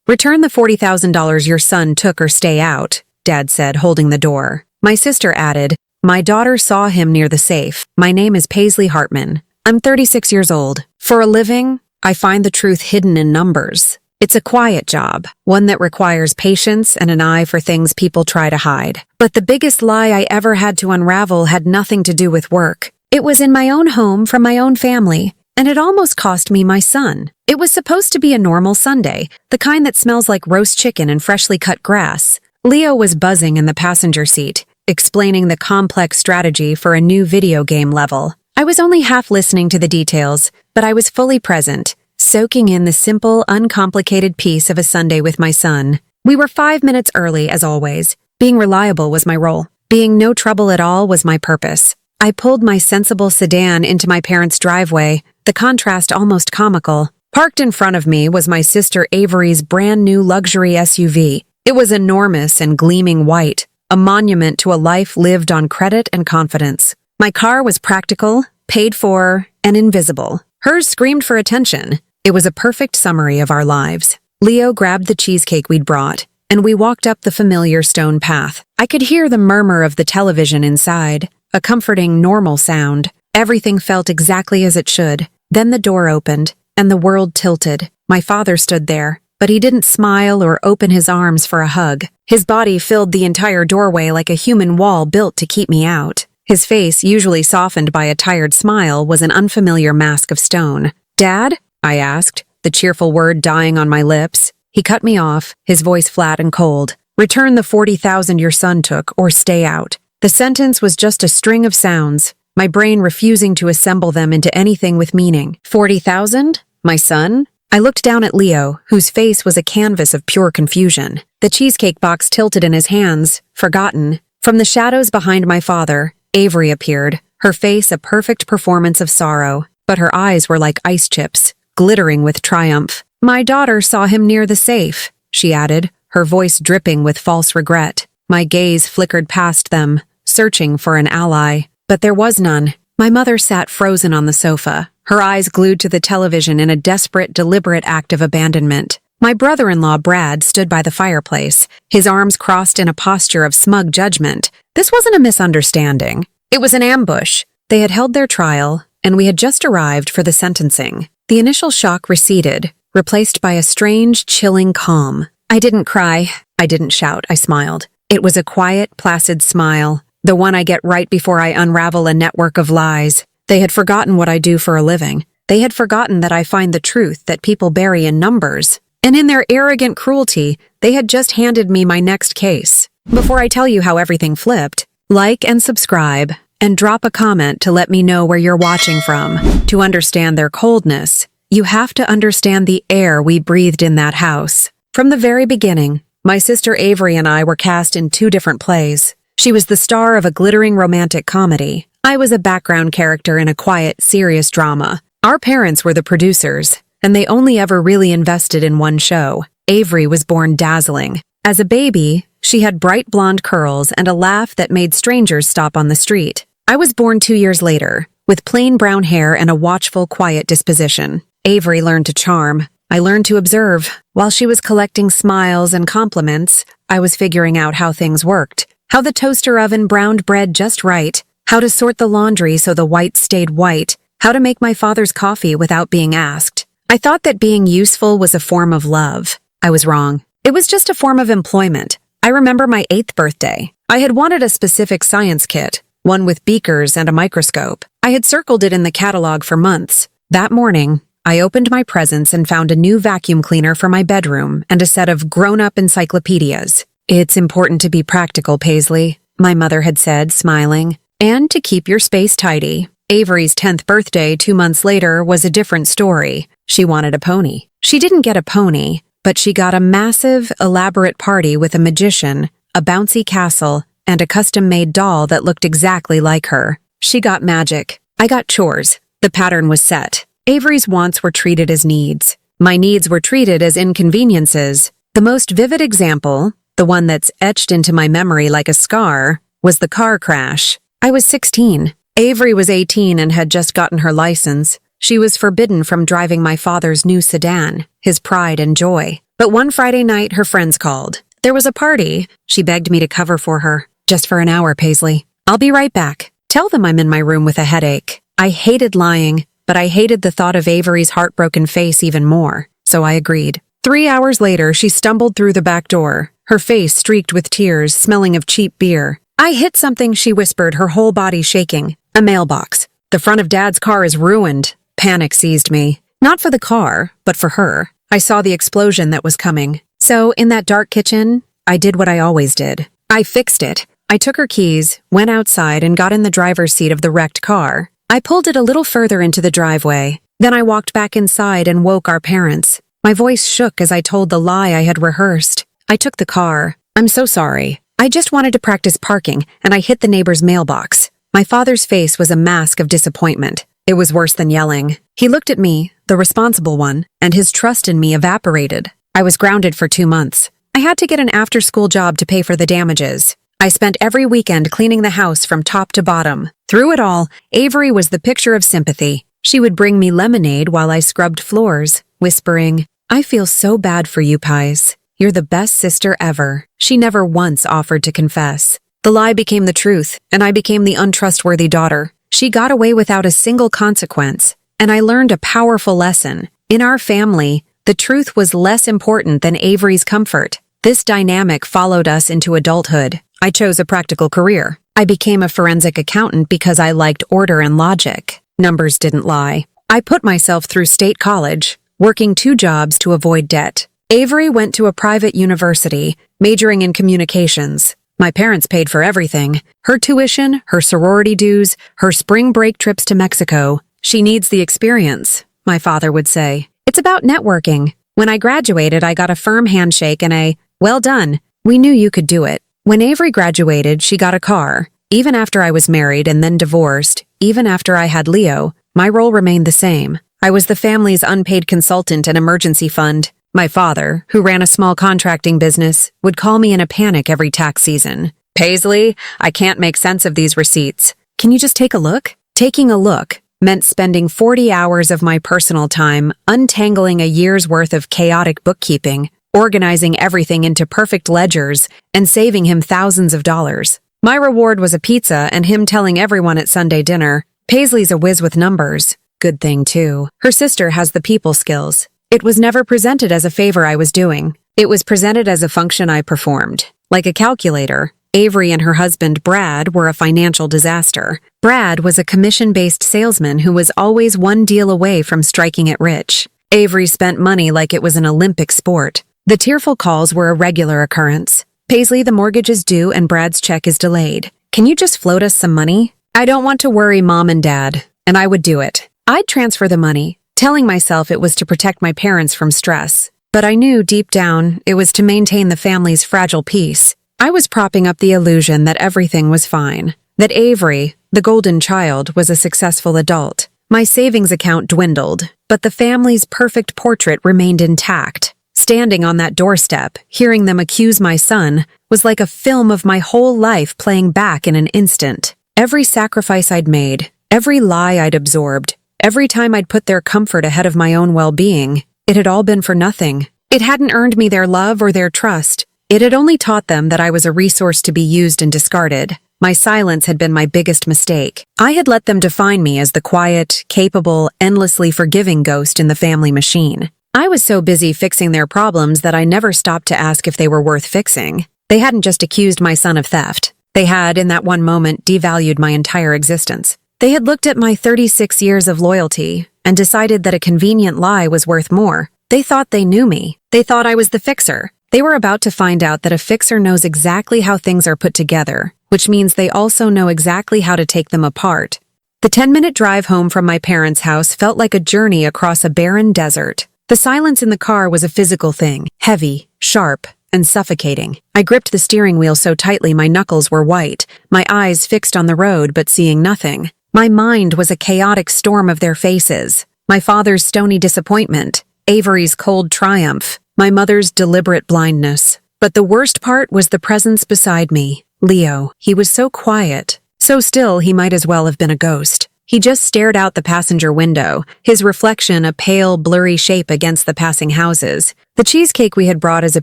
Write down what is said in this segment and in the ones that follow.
"Return the $40,000 your son took or stay out," Dad said, holding the door. My sister added, "My daughter saw him near the safe. My name is Paisley Hartman. I'm 36 years old. For a living, I find the truth hidden in numbers. It's a quiet job, one that requires patience and an eye for things people try to hide. But the biggest lie I ever had to unravel had nothing to do with work. It was in my own home from my own family, and it almost cost me my son. It was supposed to be a normal Sunday, the kind that smells like roast chicken and freshly cut grass. Leo was buzzing in the passenger seat, explaining the complex strategy for a new video game level. I was only half listening to the details, but I was fully present, soaking in the simple, uncomplicated piece of a Sunday with my son. We were 5 minutes early, as always. Being reliable was my role. Being no trouble at all was my purpose. I pulled my sensible sedan into my parents' driveway, the contrast almost comical. Parked in front of me was my sister Avery's brand new luxury SUV. It was enormous and gleaming white, a monument to a life lived on credit and confidence. My car was practical, paid for, and invisible. Hers screamed for attention. It was a perfect summary of our lives. Leo grabbed the cheesecake we'd brought, and we walked up the familiar stone path. I could hear the murmur of the television inside, a comforting, normal sound. Everything felt exactly as it should. Then the door opened, and the world tilted. My father stood there, but he didn't smile or open his arms for a hug. His body filled the entire doorway like a human wall built to keep me out. His face, usually softened by a tired smile, was an unfamiliar mask of stone. "Dad?" I asked, the cheerful word dying on my lips. He cut me off, his voice flat and cold. "Return the $40,000 your son took, or stay out." The sentence was just a string of sounds, my brain refusing to assemble them into anything with meaning. 40,000? My son? I looked down at Leo, whose face was a canvas of pure confusion. The cheesecake box tilted in his hands, forgotten. From the shadows behind my father, Avery appeared, her face a perfect performance of sorrow, but her eyes were like ice chips, glittering with triumph. "My daughter saw him near the safe," she added, her voice dripping with false regret. My gaze flickered past them, searching for an ally, but there was none. My mother sat frozen on the sofa, her eyes glued to the television in a desperate, deliberate act of abandonment. My brother-in-law, Brad, stood by the fireplace, his arms crossed in a posture of smug judgment. This wasn't a misunderstanding. It was an ambush. They had held their trial, and we had just arrived for the sentencing. The initial shock receded, replaced by a strange, chilling calm. I didn't cry. I didn't shout. I smiled. It was a quiet, placid smile, the one I get right before I unravel a network of lies. They had forgotten what I do for a living. They had forgotten that I find the truth that people bury in numbers. And in their arrogant cruelty, they had just handed me my next case. Before I tell you how everything flipped, like and subscribe, and drop a comment to let me know where you're watching from. To understand their coldness, you have to understand the air we breathed in that house. From the very beginning, my sister Avery and I were cast in 2 different plays. She was the star of a glittering romantic comedy. I was a background character in a quiet, serious drama. Our parents were the producers, and they only ever really invested in one show. Avery was born dazzling. As a baby, she had bright blonde curls and a laugh that made strangers stop on the street. I was born 2 years later, with plain brown hair and a watchful, quiet disposition. Avery learned to charm. I learned to observe. While she was collecting smiles and compliments, I was figuring out how things worked. How the toaster oven browned bread just right. How to sort the laundry so the whites stayed white. How to make my father's coffee without being asked. I thought that being useful was a form of love. I was wrong. It was just a form of employment. I remember my 8th birthday. I had wanted a specific science kit, one with beakers and a microscope. I had circled it in the catalog for months. That morning, I opened my presents and found a new vacuum cleaner for my bedroom and a set of grown-up encyclopedias. "It's important to be practical, Paisley," my mother had said, smiling, "and to keep your space tidy." Avery's 10th birthday 2 months later was a different story. She wanted a pony. She didn't get a pony, but she got a massive, elaborate party with a magician, a bouncy castle, and a custom-made doll that looked exactly like her. She got magic. I got chores. The pattern was set. Avery's wants were treated as needs. My needs were treated as inconveniences. The most vivid example, the one that's etched into my memory like a scar, was the car crash. I was 16. Avery was 18 and had just gotten her license. She was forbidden from driving my father's new sedan, his pride and joy. But one Friday night, her friends called. There was a party. She begged me to cover for her. Just for an hour, Paisley. I'll be right back. Tell them I'm in my room with a headache. I hated lying, but I hated the thought of Avery's heartbroken face even more, so I agreed. 3 hours later, she stumbled through the back door, her face streaked with tears, smelling of cheap beer. I hit something, she whispered, her whole body shaking. A mailbox. The front of Dad's car is ruined. Panic seized me. Not for the car, but for her. I saw the explosion that was coming. So, in that dark kitchen, I did what I always did. I fixed it. I took her keys, went outside, and got in the driver's seat of the wrecked car. I pulled it a little further into the driveway. Then I walked back inside and woke our parents. My voice shook as I told the lie I had rehearsed. I took the car. I'm so sorry. I just wanted to practice parking, and I hit the neighbor's mailbox. My father's face was a mask of disappointment. It was worse than yelling. He looked at me, the responsible one, and his trust in me evaporated. I was grounded for 2 months. I had to get an after-school job to pay for the damages. I spent every weekend cleaning the house from top to bottom. Through it all, Avery was the picture of sympathy. She would bring me lemonade while I scrubbed floors, whispering, "I feel so bad for you, Pies. You're the best sister ever." She never once offered to confess. The lie became the truth, and I became the untrustworthy daughter. She got away without a single consequence, and I learned a powerful lesson. In our family, the truth was less important than Avery's comfort. This dynamic followed us into adulthood. I chose a practical career. I became a forensic accountant because I liked order and logic. Numbers didn't lie. I put myself through state college, working 2 jobs to avoid debt. Avery went to a private university, majoring in communications. My parents paid for everything. Her tuition, her sorority dues, her spring break trips to Mexico. She needs the experience, my father would say. It's about networking. When I graduated, I got a firm handshake and a, "Well done. We knew you could do it." When Avery graduated, she got a car. Even after I was married and then divorced, even after I had Leo, my role remained the same. I was the family's unpaid consultant and emergency fund. My father, who ran a small contracting business, would call me in a panic every tax season. "Paisley, I can't make sense of these receipts. Can you just take a look?" Taking a look meant spending 40 hours of my personal time untangling a year's worth of chaotic bookkeeping, organizing everything into perfect ledgers, and saving him thousands of dollars. My reward was a pizza and him telling everyone at Sunday dinner, "Paisley's a whiz with numbers." Good thing, too. Her sister has the people skills. It was never presented as a favor I was doing. It was presented as a function I performed. Like a calculator, Avery and her husband, Brad, were a financial disaster. Brad was a commission-based salesman who was always one deal away from striking it rich. Avery spent money like it was an Olympic sport. The tearful calls were a regular occurrence. "Paisley, the mortgage is due and Brad's check is delayed. Can you just float us some money? I don't want to worry Mom and Dad." And I would do it. I'd transfer the money, telling myself it was to protect my parents from stress. But I knew deep down it was to maintain the family's fragile peace. I was propping up the illusion that everything was fine, that Avery, the golden child, was a successful adult. My savings account dwindled, but the family's perfect portrait remained intact. Standing on that doorstep, hearing them accuse my son, was like a film of my whole life playing back in an instant. Every sacrifice I'd made, every lie I'd absorbed, every time I'd put their comfort ahead of my own well-being, it had all been for nothing. It hadn't earned me their love or their trust. It had only taught them that I was a resource to be used and discarded. My silence had been my biggest mistake. I had let them define me as the quiet, capable, endlessly forgiving ghost in the family machine. I was so busy fixing their problems that I never stopped to ask if they were worth fixing. They hadn't just accused my son of theft. They had, in that one moment, devalued my entire existence. They had looked at my 36 years of loyalty and decided that a convenient lie was worth more. They thought they knew me. They thought I was the fixer. They were about to find out that a fixer knows exactly how things are put together, which means they also know exactly how to take them apart. The 10-minute drive home from my parents' house felt like a journey across a barren desert. The silence in the car was a physical thing, heavy, sharp, and suffocating. I gripped the steering wheel so tightly my knuckles were white, my eyes fixed on the road but seeing nothing. My mind was a chaotic storm of their faces. My father's stony disappointment, Avery's cold triumph, my mother's deliberate blindness. But the worst part was the presence beside me, Leo. He was so quiet, so still he might as well have been a ghost. He just stared out the passenger window, his reflection a pale, blurry shape against the passing houses. The cheesecake we had brought as a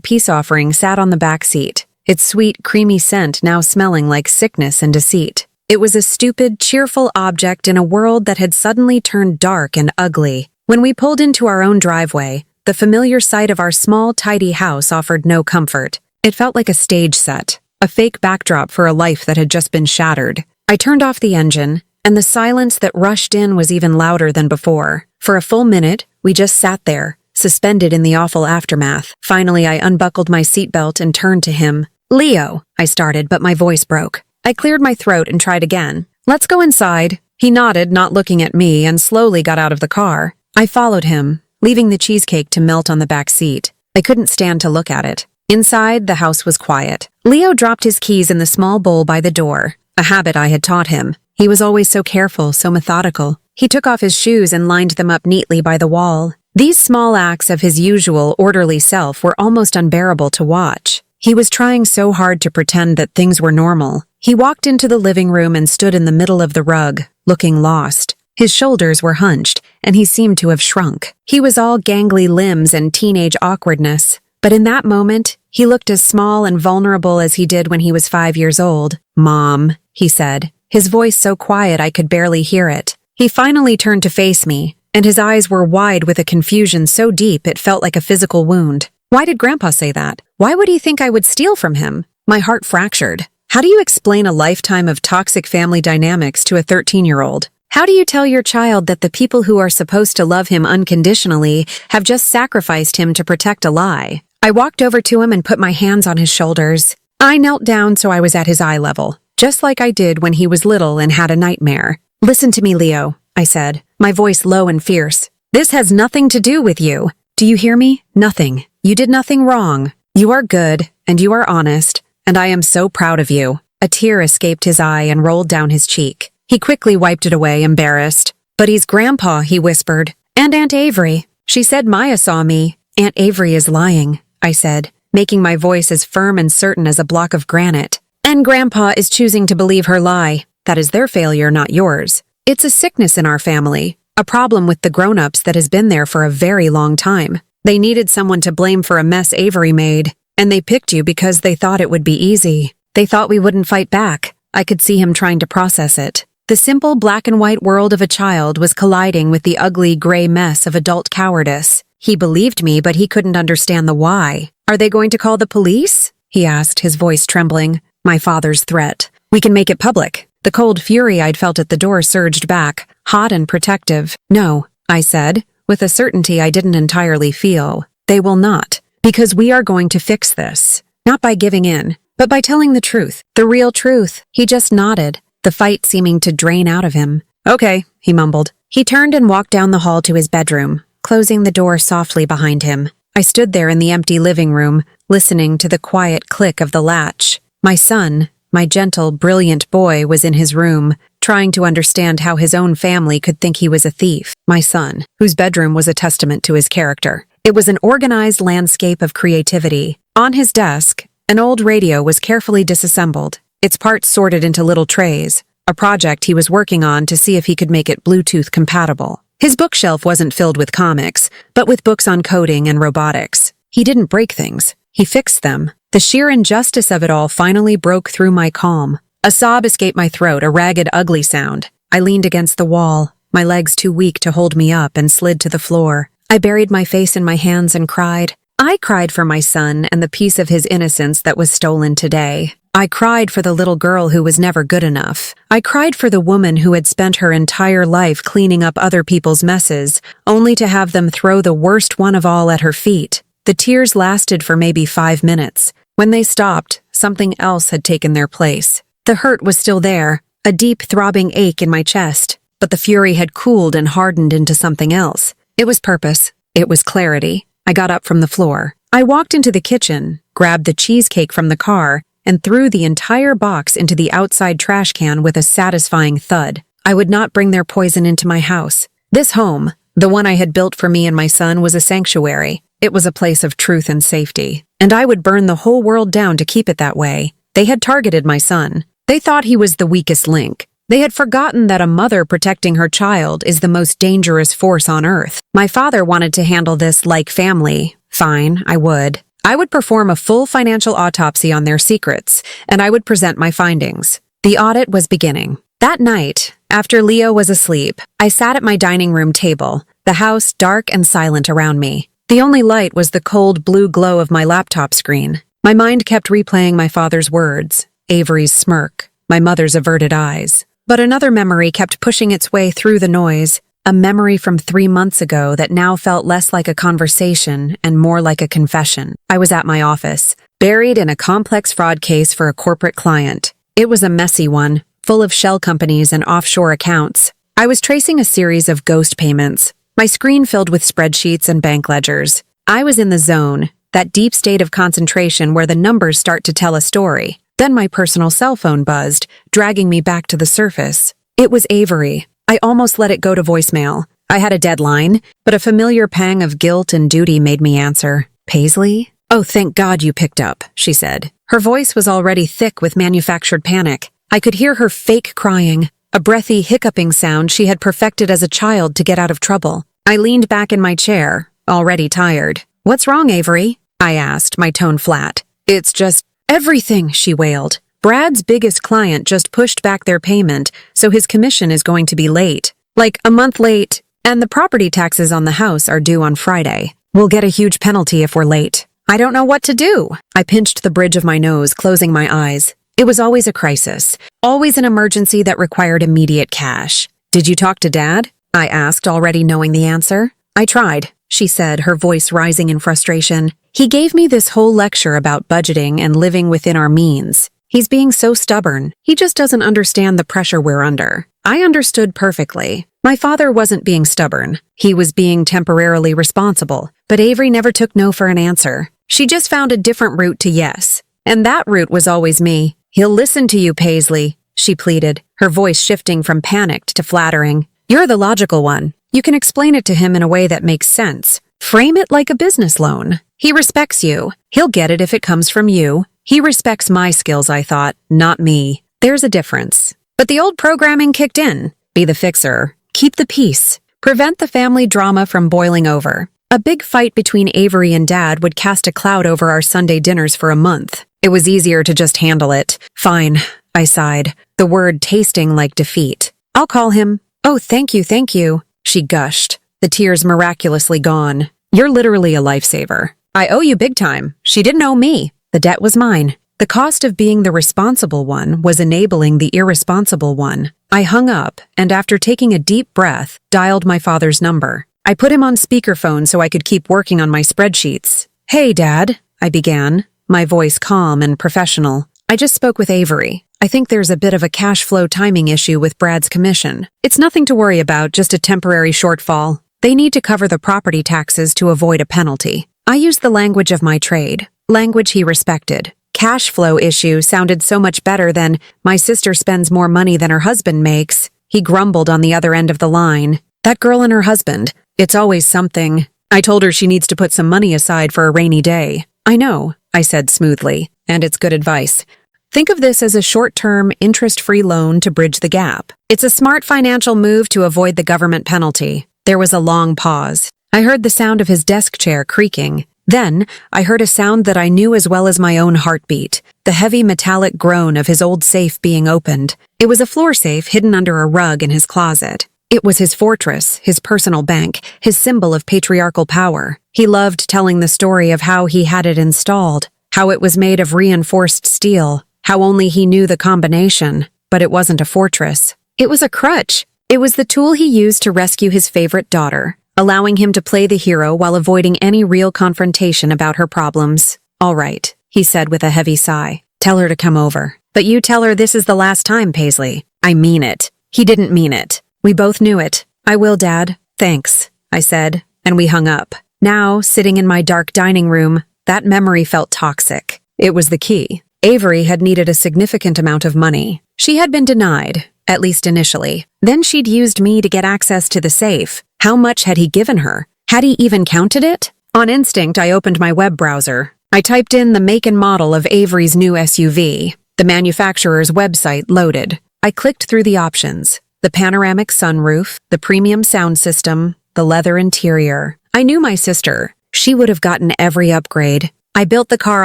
peace offering sat on the back seat, its sweet, creamy scent now smelling like sickness and deceit. It was a stupid, cheerful object in a world that had suddenly turned dark and ugly. When we pulled into our own driveway, the familiar sight of our small, tidy house offered no comfort. It felt like a stage set, a fake backdrop for a life that had just been shattered. I turned off the engine, and the silence that rushed in was even louder than before. For a full minute, we just sat there, suspended in the awful aftermath. Finally, I unbuckled my seatbelt and turned to him. "Leo," I started, but my voice broke. I cleared my throat and tried again. "Let's go inside." He nodded, not looking at me, and slowly got out of the car. I followed him, leaving the cheesecake to melt on the back seat. I couldn't stand to look at it. Inside, the house was quiet. Leo dropped his keys in the small bowl by the door, a habit I had taught him. He was always so careful, so methodical. He took off his shoes and lined them up neatly by the wall. These small acts of his usual, orderly self were almost unbearable to watch. He was trying so hard to pretend that things were normal. He walked into the living room and stood in the middle of the rug, looking lost. His shoulders were hunched, and he seemed to have shrunk. He was all gangly limbs and teenage awkwardness. But in that moment, he looked as small and vulnerable as he did when he was 5 years old. "Mom," he said, his voice so quiet I could barely hear it. He finally turned to face me, and his eyes were wide with a confusion so deep it felt like a physical wound. Why did Grandpa say that? Why would he think I would steal from him? My heart fractured. How do you explain a lifetime of toxic family dynamics to a 13-year-old? How do you tell your child that the people who are supposed to love him unconditionally have just sacrificed him to protect a lie? I walked over to him and put my hands on his shoulders. I knelt down so I was at his eye level, just like I did when he was little and had a nightmare. "Listen to me, Leo," I said, my voice low and fierce. "This has nothing to do with you. Do you hear me? Nothing. You did nothing wrong. You are good, and you are honest, and I am so proud of you." A tear escaped his eye and rolled down his cheek. He quickly wiped it away, embarrassed. "But he's Grandpa," he whispered. "And Aunt Avery. She said Maya saw me." "Aunt Avery is lying," I said, making my voice as firm and certain as a block of granite. "And Grandpa is choosing to believe her lie. That is their failure, not yours. It's a sickness in our family, a problem with the grown-ups that has been there for a very long time. They needed someone to blame for a mess Avery made, and they picked you because they thought it would be easy. They thought we wouldn't fight back." I could see him trying to process it. The simple black and white world of a child was colliding with the ugly gray mess of adult cowardice. He believed me, but he couldn't understand the why. "Are they going to call the police?" he asked, his voice trembling. My father's threat. "We can make it public." The cold fury I'd felt at the door surged back, hot and protective. "No," I said, with a certainty I didn't entirely feel. "They will not. Because we are going to fix this. Not by giving in, but by telling the truth. The real truth." He just nodded, the fight seeming to drain out of him. "Okay," he mumbled. He turned and walked down the hall to his bedroom, closing the door softly behind him. I stood there in the empty living room, listening to the quiet click of the latch. My son, my gentle, brilliant boy, was in his room, trying to understand how his own family could think he was a thief. My son, whose bedroom was a testament to his character. It was an organized landscape of creativity. On his desk, an old radio was carefully disassembled, its parts sorted into little trays, a project he was working on to see if he could make it Bluetooth compatible. His bookshelf wasn't filled with comics, but with books on coding and robotics. He didn't break things. He fixed them. The sheer injustice of it all finally broke through my calm. A sob escaped my throat, a ragged, ugly sound. I leaned against the wall, my legs too weak to hold me up, and slid to the floor. I buried my face in my hands and cried. I cried for my son and the piece of his innocence that was stolen today. I cried for the little girl who was never good enough. I cried for the woman who had spent her entire life cleaning up other people's messes, only to have them throw the worst one of all at her feet. The tears lasted for maybe 5 minutes. When they stopped, something else had taken their place. The hurt was still there, a deep throbbing ache in my chest, but the fury had cooled and hardened into something else. It was purpose. It was clarity. I got up from the floor. I walked into the kitchen, grabbed the cheesecake from the car, and threw the entire box into the outside trash can with a satisfying thud. I would not bring their poison into my house. This home, the one I had built for me and my son, was a sanctuary. It was a place of truth and safety, and I would burn the whole world down to keep it that way. They had targeted my son. They thought he was the weakest link. They had forgotten that a mother protecting her child is the most dangerous force on earth. My father wanted to handle this like family. Fine, I would. I would perform a full financial autopsy on their secrets, and I would present my findings. The audit was beginning. That night, after Leo was asleep, I sat at my dining room table, the house dark and silent around me. The only light was the cold blue glow of my laptop screen. My mind kept replaying my father's words, Avery's smirk, my mother's averted eyes. But another memory kept pushing its way through the noise, a memory from 3 months ago that now felt less like a conversation and more like a confession. I was at my office, buried in a complex fraud case for a corporate client. It was a messy one, full of shell companies and offshore accounts. I was tracing a series of ghost payments, my screen filled with spreadsheets and bank ledgers. I was in the zone, that deep state of concentration where the numbers start to tell a story. Then my personal cell phone buzzed, dragging me back to the surface. It was Avery. I almost let it go to voicemail. I had a deadline, but a familiar pang of guilt and duty made me answer. Paisley? Oh, thank God you picked up, she said. Her voice was already thick with manufactured panic. I could hear her fake crying, a breathy, hiccuping sound she had perfected as a child to get out of trouble. I leaned back in my chair, already tired. What's wrong, Avery? I asked, my tone flat. It's just everything, she wailed. Brad's biggest client just pushed back their payment, so his commission is going to be late. Like a month late, and the property taxes on the house are due on Friday. We'll get a huge penalty if we're late. I don't know what to do. I pinched the bridge of my nose, closing my eyes. It was always a crisis, always an emergency that required immediate cash. Did you talk to Dad? I asked, already knowing the answer. I tried, she said, her voice rising in frustration. He gave me this whole lecture about budgeting and living within our means. He's being so stubborn. He just doesn't understand the pressure we're under. I understood perfectly. My father wasn't being stubborn. He was being temporarily responsible. But Avery never took no for an answer. She just found a different route to yes. And that route was always me. He'll listen to you, Paisley, she pleaded, her voice shifting from panicked to flattering. You're the logical one. You can explain it to him in a way that makes sense. Frame it like a business loan. He respects you. He'll get it if it comes from you. He respects my skills, I thought, not me. There's a difference. But the old programming kicked in. Be the fixer. Keep the peace. Prevent the family drama from boiling over. A big fight between Avery and Dad would cast a cloud over our Sunday dinners for a month. It was easier to just handle it. Fine, I sighed, the word tasting like defeat. I'll call him. Oh, thank you, she gushed, the tears miraculously gone. You're literally a lifesaver. I owe you big time. She didn't owe me. The debt was mine. The cost of being the responsible one was enabling the irresponsible one. I hung up, and after taking a deep breath, dialed my father's number. I put him on speakerphone so I could keep working on my spreadsheets. Hey, Dad, I began, my voice calm and professional. I just spoke with Avery. I think there's a bit of a cash flow timing issue with Brad's commission. It's nothing to worry about, just a temporary shortfall. They need to cover the property taxes to avoid a penalty. I used the language of my trade, language he respected. Cash flow issue sounded so much better than my sister spends more money than her husband makes. He grumbled on the other end of the line. That girl and her husband, it's always something. I told her she needs to put some money aside for a rainy day. I know, I said smoothly, and it's good advice. Think of this as a short-term, interest-free loan to bridge the gap. It's a smart financial move to avoid the government penalty. There was a long pause. I heard the sound of his desk chair creaking. Then, I heard a sound that I knew as well as my own heartbeat, the heavy metallic groan of his old safe being opened. It was a floor safe hidden under a rug in his closet. It was his fortress, his personal bank, his symbol of patriarchal power. He loved telling the story of how he had it installed, how it was made of reinforced steel, how only he knew the combination. But it wasn't a fortress. It was a crutch. It was the tool he used to rescue his favorite daughter, allowing him to play the hero while avoiding any real confrontation about her problems. All right, he said with a heavy sigh. Tell her to come over. But you tell her this is the last time, Paisley. I mean it. He didn't mean it. We both knew it. I will, Dad. Thanks, I said, and we hung up. Now, sitting in my dark dining room, that memory felt toxic. It was the key. Avery had needed a significant amount of money. She had been denied, at least initially. Then she'd used me to get access to the safe. How much had he given her? Had he even counted it? On instinct, I opened my web browser. I typed in the make and model of Avery's new SUV. The manufacturer's website loaded. I clicked through the options. The panoramic sunroof, the premium sound system, the leather interior. I knew my sister. She would have gotten every upgrade. I built the car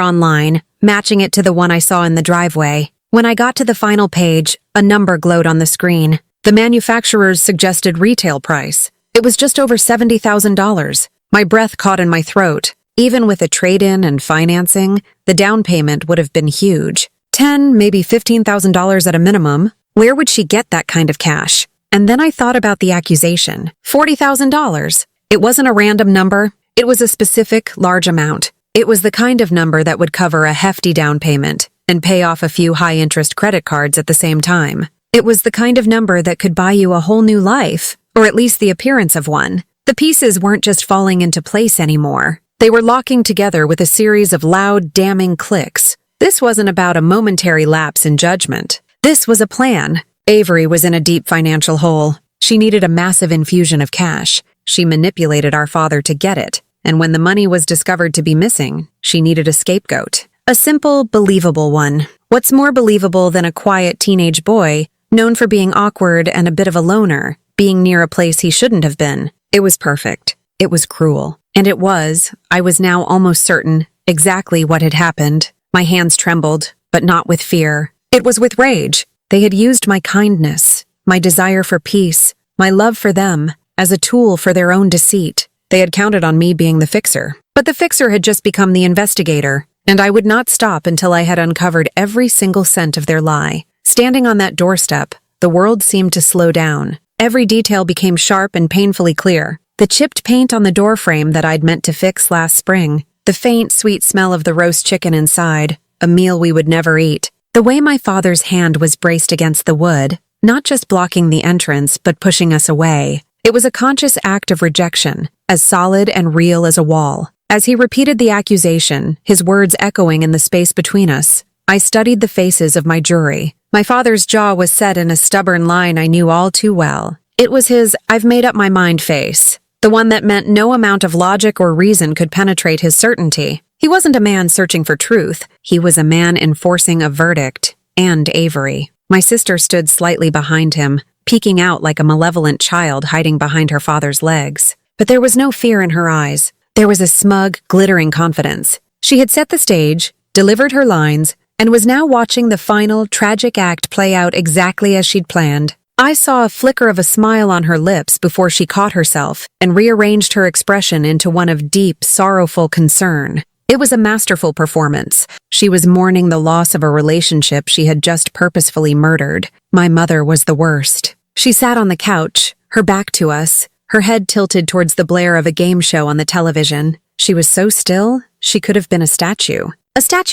online, matching it to the one I saw in the driveway. When I got to the final page, a number glowed on the screen. The manufacturer's suggested retail price. It was just over $70,000. My breath caught in my throat. Even with a trade-in and financing, the down payment would have been huge. $10,000, maybe $15,000 at a minimum. Where would she get that kind of cash? And then I thought about the accusation. $40,000. It wasn't a random number. It was a specific, large amount. It was the kind of number that would cover a hefty down payment and pay off a few high-interest credit cards at the same time. It was the kind of number that could buy you a whole new life, or at least the appearance of one. The pieces weren't just falling into place anymore. They were locking together with a series of loud, damning clicks. This wasn't about a momentary lapse in judgment. This was a plan. Avery was in a deep financial hole. She needed a massive infusion of cash. She manipulated our father to get it. And when the money was discovered to be missing, she needed a scapegoat. A simple, believable one. What's more believable than a quiet teenage boy, known for being awkward and a bit of a loner, being near a place he shouldn't have been? It was perfect. It was cruel. And it was, I was now almost certain, exactly what had happened. My hands trembled, but not with fear. It was with rage. They had used my kindness, my desire for peace, my love for them, as a tool for their own deceit. They had counted on me being the fixer. But the fixer had just become the investigator, and I would not stop until I had uncovered every single cent of their lie. Standing on that doorstep, the world seemed to slow down. Every detail became sharp and painfully clear. The chipped paint on the doorframe that I'd meant to fix last spring, the faint, sweet smell of the roast chicken inside, a meal we would never eat. The way my father's hand was braced against the wood, not just blocking the entrance, but pushing us away. It was a conscious act of rejection, as solid and real as a wall. As he repeated the accusation, his words echoing in the space between us, I studied the faces of my jury. My father's jaw was set in a stubborn line I knew all too well. It was his "I've made up my mind" face, the one that meant no amount of logic or reason could penetrate his certainty. He wasn't a man searching for truth. He was a man enforcing a verdict. And Avery. My sister stood slightly behind him, peeking out like a malevolent child hiding behind her father's legs. But there was no fear in her eyes. There was a smug, glittering confidence. She had set the stage, delivered her lines, and was now watching the final, tragic act play out exactly as she'd planned. I saw a flicker of a smile on her lips before she caught herself and rearranged her expression into one of deep, sorrowful concern. It was a masterful performance. She was mourning the loss of a relationship she had just purposefully murdered. My mother was the worst. She sat on the couch, her back to us, her head tilted towards the blare of a game show on the television. She was so still, she could have been a statue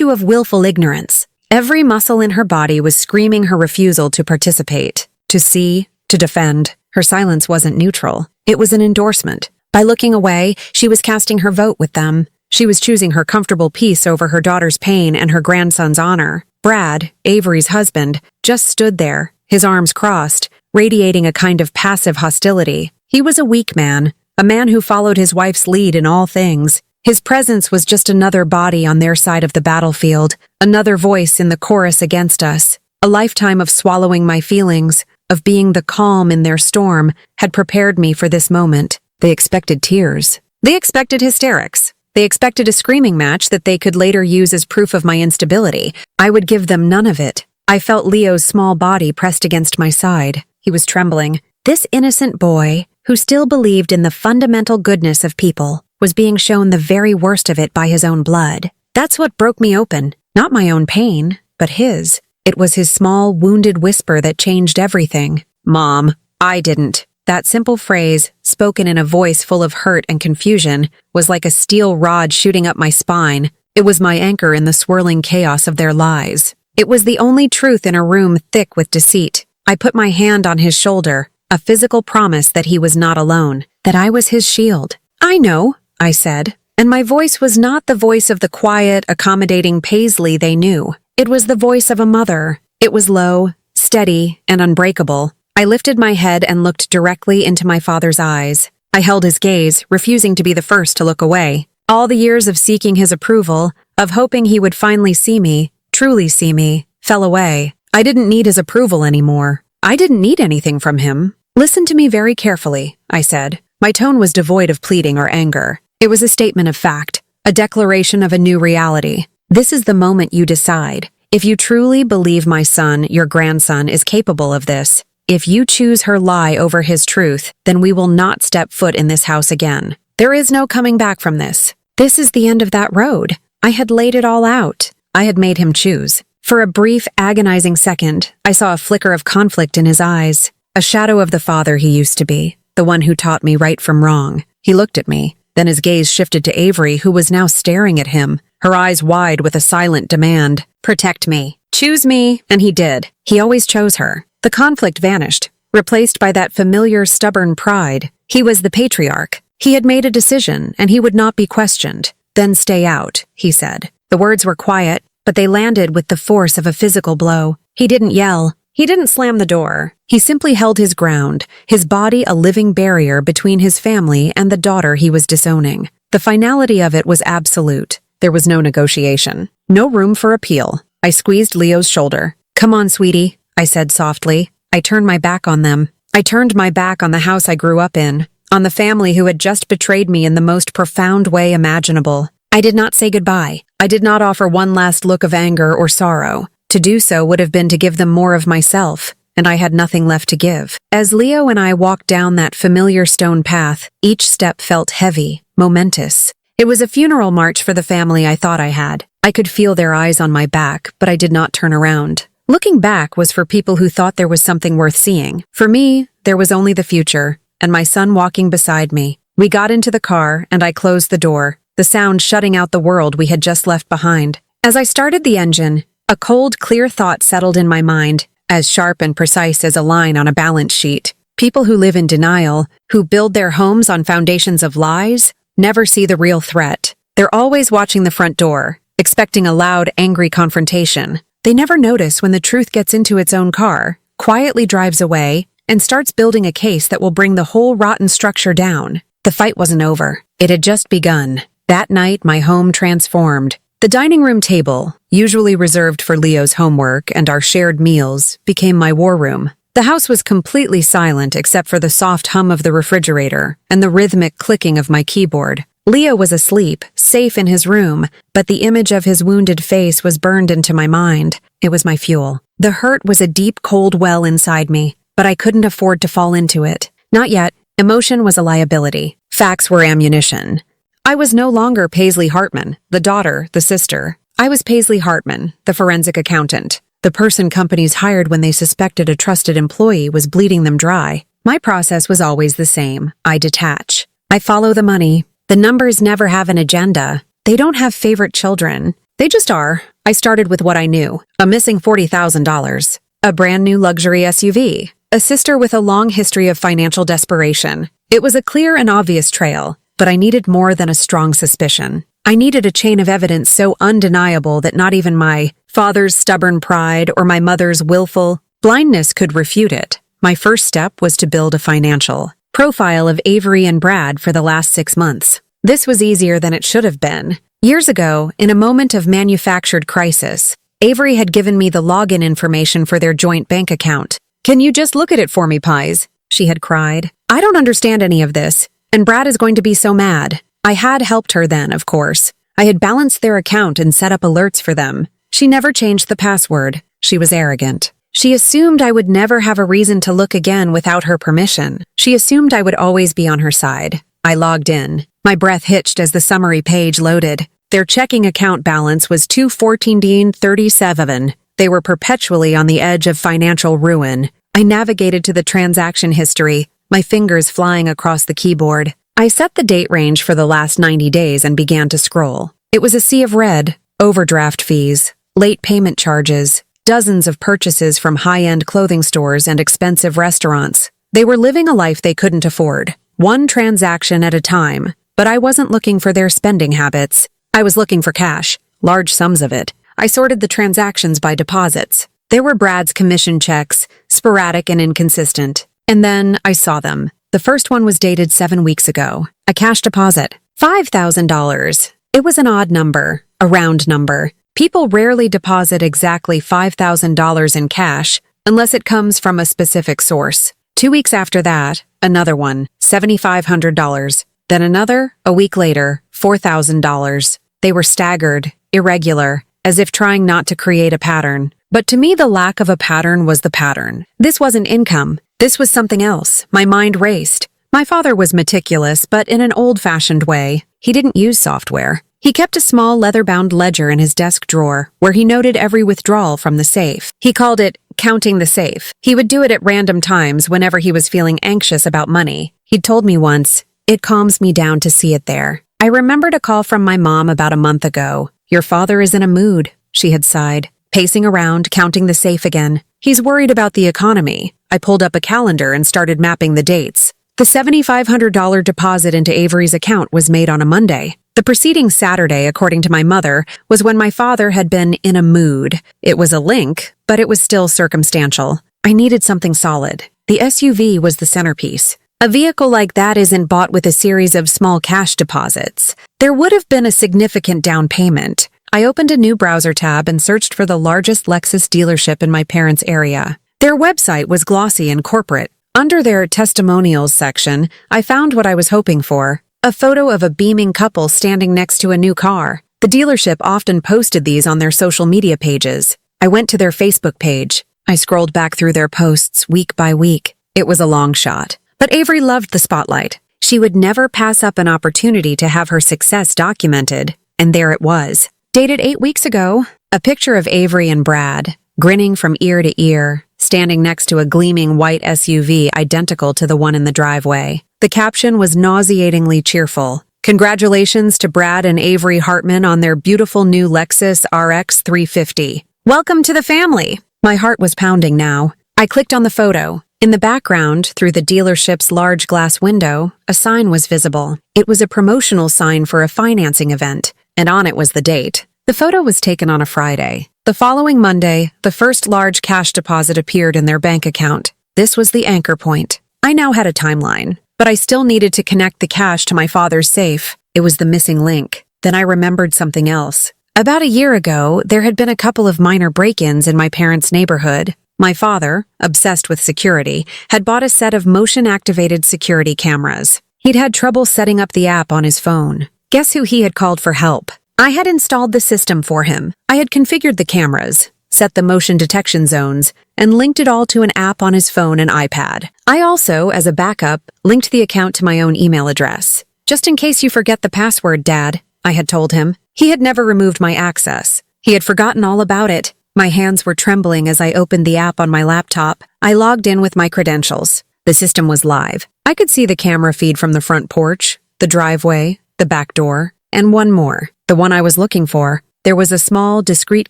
of willful ignorance. Every muscle in her body was screaming her refusal to participate, to see, to defend. Her silence wasn't neutral. It was an endorsement. By looking away, she was casting her vote with them. She was choosing her comfortable peace over her daughter's pain and her grandson's honor. Brad, Avery's husband, just stood there, his arms crossed, radiating a kind of passive hostility. He was a weak man, a man who followed his wife's lead in all things. His presence was just another body on their side of the battlefield, another voice in the chorus against us. A lifetime of swallowing my feelings, of being the calm in their storm, had prepared me for this moment. They expected tears. They expected hysterics. They expected a screaming match that they could later use as proof of my instability. I would give them none of it. I felt Leo's small body pressed against my side. He was trembling. This innocent boy, who still believed in the fundamental goodness of people, was being shown the very worst of it by his own blood. That's what broke me open. Not my own pain, but his. It was his small, wounded whisper that changed everything. "Mom, I didn't." That simple phrase, spoken in a voice full of hurt and confusion, was like a steel rod shooting up my spine. It was my anchor in the swirling chaos of their lies. It was the only truth in a room thick with deceit. I put my hand on his shoulder, a physical promise that he was not alone, that I was his shield. "I know," I said, and my voice was not the voice of the quiet, accommodating Paisley they knew. It was the voice of a mother. It was low, steady, and unbreakable. I lifted my head and looked directly into my father's eyes. I held his gaze, refusing to be the first to look away. All the years of seeking his approval, of hoping he would finally see me, truly see me, fell away. I didn't need his approval anymore. I didn't need anything from him. Listen to me very carefully, I said. My tone was devoid of pleading or anger. It was a statement of fact, a declaration of a new reality. This is the moment you decide. If you truly believe my son, your grandson, is capable of this, if you choose her lie over his truth, then we will not step foot in this house again. There is no coming back from this. This is the end of that road. I had laid it all out. I had made him choose. For a brief, agonizing second, I saw a flicker of conflict in his eyes, a shadow of the father he used to be, the one who taught me right from wrong. He looked at me. Then his gaze shifted to Avery, who was now staring at him, her eyes wide with a silent demand. Protect me. Choose me. And he did. He always chose her. The conflict vanished, replaced by that familiar, stubborn pride. He was the patriarch. He had made a decision, and he would not be questioned. Then stay out, he said. The words were quiet, but they landed with the force of a physical blow. He didn't yell. He didn't slam the door. He simply held his ground, his body a living barrier between his family and the daughter he was disowning. The finality of it was absolute. There was no negotiation. No room for appeal. I squeezed Leo's shoulder. Come on, sweetie, I said softly. I turned my back on them. I turned my back on the house I grew up in, on the family who had just betrayed me in the most profound way imaginable. I did not say goodbye. I did not offer one last look of anger or sorrow. To do so would have been to give them more of myself, and I had nothing left to give. As Leo and I walked down that familiar stone path, each step felt heavy, momentous. It was a funeral march for the family I thought I had. I could feel their eyes on my back, but I did not turn around. Looking back was for people who thought there was something worth seeing. For me, there was only the future, and my son walking beside me. We got into the car, and I closed the door, the sound shutting out the world we had just left behind. As I started the engine, a cold, clear thought settled in my mind, as sharp and precise as a line on a balance sheet. People who live in denial, who build their homes on foundations of lies, never see the real threat. They're always watching the front door, expecting a loud, angry confrontation. They never notice when the truth gets into its own car, quietly drives away, and starts building a case that will bring the whole rotten structure down. The fight wasn't over. It had just begun. That night, my home transformed. The dining room table, usually reserved for Leo's homework and our shared meals, became my war room. The house was completely silent except for the soft hum of the refrigerator and the rhythmic clicking of my keyboard. Leo was asleep, safe in his room, but the image of his wounded face was burned into my mind. It was my fuel. The hurt was a deep, cold well inside me, but I couldn't afford to fall into it. Not yet. Emotion was a liability. Facts were ammunition. I was no longer Paisley Hartman, the daughter, the sister. I was Paisley Hartman, the forensic accountant, the person companies hired when they suspected a trusted employee was bleeding them dry. My process was always the same. I detach. I follow the money. The numbers never have an agenda. They don't have favorite children. They just are. I started with what I knew. A missing $40,000. A brand new luxury SUV. A sister with a long history of financial desperation. It was a clear and obvious trail. But I needed more than a strong suspicion. I needed a chain of evidence so undeniable that not even my father's stubborn pride or my mother's willful blindness could refute it. My first step was to build a financial profile of Avery and Brad for the last 6 months. This was easier than it should have been. Years ago, in a moment of manufactured crisis, Avery had given me the login information for their joint bank account. "Can you just look at it for me, Pies?" she had cried. "I don't understand any of this. And Brad is going to be so mad." I had helped her then, of course. I had balanced their account and set up alerts for them. She never changed the password. She was arrogant. She assumed I would never have a reason to look again without her permission. She assumed I would always be on her side. I logged in. My breath hitched as the summary page loaded. Their checking account balance was $214.37. They were perpetually on the edge of financial ruin. I navigated to the transaction history, my fingers flying across the keyboard. I set the date range for the last 90 days and began to scroll. It was a sea of red, overdraft fees, late payment charges, dozens of purchases from high-end clothing stores and expensive restaurants. They were living a life they couldn't afford, one transaction at a time, but I wasn't looking for their spending habits. I was looking for cash, large sums of it. I sorted the transactions by deposits. There were Brad's commission checks, sporadic and inconsistent. And then I saw them. The first one was dated 7 weeks ago. A cash deposit. $5,000. It was an odd number, a round number. People rarely deposit exactly $5,000 in cash unless it comes from a specific source. 2 weeks after that, another one, $7,500. Then another, a week later, $4,000. They were staggered, irregular, as if trying not to create a pattern. But to me, the lack of a pattern was the pattern. This wasn't income. This was something else. My mind raced. My father was meticulous, but in an old-fashioned way. He didn't use software. He kept a small leather-bound ledger in his desk drawer, where he noted every withdrawal from the safe. He called it counting the safe. He would do it at random times whenever he was feeling anxious about money. He'd told me once, "It calms me down to see it there." I remembered a call from my mom about a month ago. "Your father is in a mood," she had sighed, pacing around, counting the safe again. "He's worried about the economy." I pulled up a calendar and started mapping the dates. The $7,500 deposit into Avery's account was made on a Monday. The preceding Saturday, according to my mother, was when my father had been in a mood. It was a link, but it was still circumstantial. I needed something solid. The SUV was the centerpiece. A vehicle like that isn't bought with a series of small cash deposits. There would have been a significant down payment. I opened a new browser tab and searched for the largest Lexus dealership in my parents' area. Their website was glossy and corporate. Under their testimonials section, I found what I was hoping for, a photo of a beaming couple standing next to a new car. The dealership often posted these on their social media pages. I went to their Facebook page. I scrolled back through their posts week by week. It was a long shot. But Avery loved the spotlight. She would never pass up an opportunity to have her success documented. And there it was. Dated 8 weeks ago, a picture of Avery and Brad, grinning from ear to ear, standing next to a gleaming white SUV identical to the one in the driveway. The caption was nauseatingly cheerful. "Congratulations to Brad and Avery Hartman on their beautiful new Lexus RX 350. Welcome to the family." My heart was pounding now. I clicked on the photo. In the background, through the dealership's large glass window, a sign was visible. It was a promotional sign for a financing event, and on it was the date. The photo was taken on a Friday. The following Monday, the first large cash deposit appeared in their bank account. This was the anchor point. I now had a timeline, but I still needed to connect the cash to my father's safe. It was the missing link. Then I remembered something else. About a year ago, there had been a couple of minor break-ins in my parents' neighborhood. My father, obsessed with security, had bought a set of motion-activated security cameras. He'd had trouble setting up the app on his phone. Guess who he had called for help? I had installed the system for him. I had configured the cameras, set the motion detection zones, and linked it all to an app on his phone and iPad. I also, as a backup, linked the account to my own email address. "Just in case you forget the password, Dad," I had told him. He had never removed my access. He had forgotten all about it. My hands were trembling as I opened the app on my laptop. I logged in with my credentials. The system was live. I could see the camera feed from the front porch, the driveway, the back door, and one more. The one I was looking for. There was a small, discreet